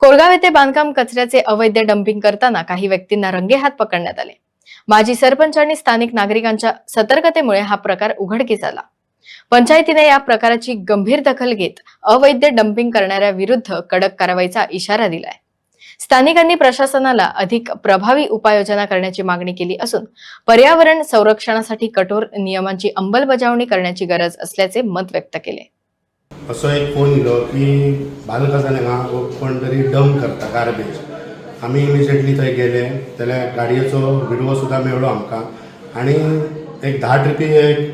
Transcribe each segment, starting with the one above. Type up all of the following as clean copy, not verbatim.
कोरगाव येथे बांधकाम कचऱ्याचे अवैध डंपिंग करताना काही व्यक्तींना रंगेहात पकडण्यात आले। माजी सरपंच आणि स्थानिक नागरिकांच्या सतर्कतेमुळे हा प्रकार उघडकीस आला। पंचायतीने या प्रकाराची गंभीर दखल घेत अवैध डंपिंग करणाऱ्या विरुद्ध कडक कारवाईचा इशारा दिलाय। स्थानिकांनी प्रशासनाला अधिक प्रभावी उपाययोजना करण्याची मागणी केली असून पर्यावरण संरक्षणासाठी कठोर नियमांची अंमलबजावणी करण्याची गरज असल्याचे मत व्यक्त केले। असो एक फोन येलो की बालकाजांना कोण तरी डंप करता गार्बेज। आम्ही इमिजिएटली थंय गेले जाल्यार गाडयेचो व्हिडिओ सुद्दां मेळ्ळो आमकां आनी एक 10 ट्रिपी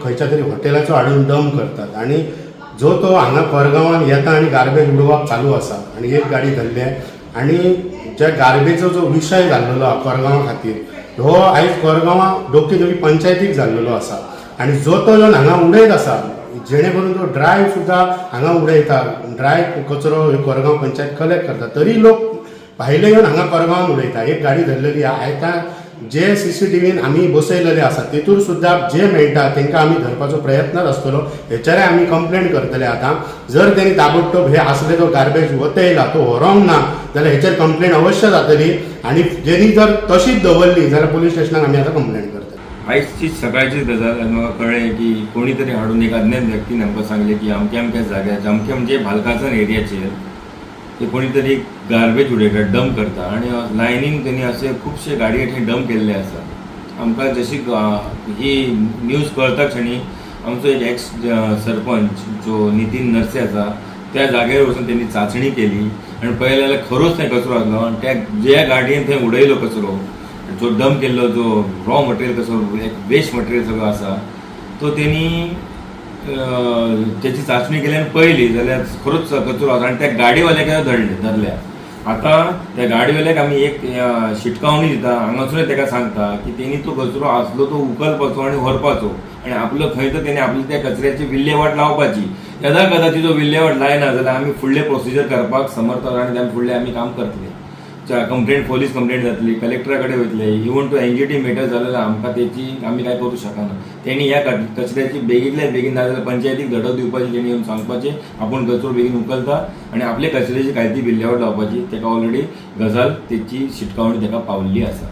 खंयच्या तरी हॉटेलाचो हाडून डंप करतात आनी जो तो हांगा कोरगांवान येता आनी गार्बेज उडोवप चालू आसा आनी एक गाडी धरले आनी ज्या गार्बेजचो जो विशय जाल्लो कोरगांवा खातीर हो आयज कोरगांवा दोगी दोगी पंचायतीक जाल्लो आसा आनी जो तो येवन हांगा उडयत आसा जेणे करून तो ड्राय सुद्दां हांगा उडयता। ड्राय कचरो कोरगांव पंचायत कलेक्ट करता तरी लोक भायले येवन हांगा कोरगांवान उडयता। एक गाडी धरलेली आयता जे सीसीटीव्हीन आमी बसयलेले आसा तेतूर सुद्दां जे मेळटा तांकां आमी धरपाचो प्रयत्नच आसतलो। हेचेर आमी कंप्लेंट करतले। आतां जर तेणी ताबडतोब हे असले तो गार्बेज वतयला तो व्हरोंक ना जाल्यार हेचेर कंप्लेंट अवश्य जातली आनी जेणी जर तशीच दवरली जाल्यार पुलीस स्टेशनाक आमी आतां कंप्लेंट करतले। आयजची सकाळचीच गजाल म्हाका कळ्ळें की कोणी तरी हाडून एक अज्ञात व्यक्तीन आमकां सांगलें की अमक्या अमक्या जाग्यार अमक्या म्हणजे भालकासन एरियाचेर ते कोणी तरी गार्बेज उडयता डंप करता आनी लायनीन त्यांनी असे खुबशे गाडये थंय डंप केल्ले आसा। आमकां जशी ही न्यूज कळटा क्षणी आमचो एक एक्स सरपंच जो नितीन नरसे आसा त्या जाग्यार वचून त्यांनी चाचणी केली आनी पळयलें जाल्यार खरोच थंय कचरो आसलो आनी त्या ज्या गाडयेन थंय उडयलो कचरो जो डंप केल्लो जो रॉ मटेरियल कसो एक वेस्ट मटेरियल सगळो आसा तो त्यांनी त्याची चाचणी केली आनी पळयली जाल्यार खरोच कचरो आसा आनी त्या गाडयेवाल्याक धरल्या। आतां त्या गाडयेवाल्याक आमी एक शिटकावणी दिता हांगासरूय ताका सांगता की तेणी तो कचरो आसलो तो उखलपाचो आनी व्हरपाचो आनी आपलो खंय तर तेणी आपली त्या कचऱ्याची विल्हेवाट लावपाची। येदा कदाचित जो विल्हेवाट लायना जाल्यार आमी फुडले प्रोसिजर करपाक समर्थ आनी त्या फुडले आमी काम करतले। कंप्लेंट पोलीस कंप्लेंट जातली कलेक्टरा कडेन वयतले इवन टू एनजीटी मॅटर जाल्यार आमकां तेची आमी कांय करूं शकना। तेणी ह्या कचऱ्याची बेगींतल्या बेगीन ना जाल्यार पंचायतीक धडक दिवपाची तेणी येवन सांगपाचें आपूण कचरो बेगीन उखलता आनी आपले कचऱ्याची कांय ती विल्हेवाट लावपाची। ताका ऑलरेडी गजाल तेची शिटकावणी ताका पावल्ली आसा।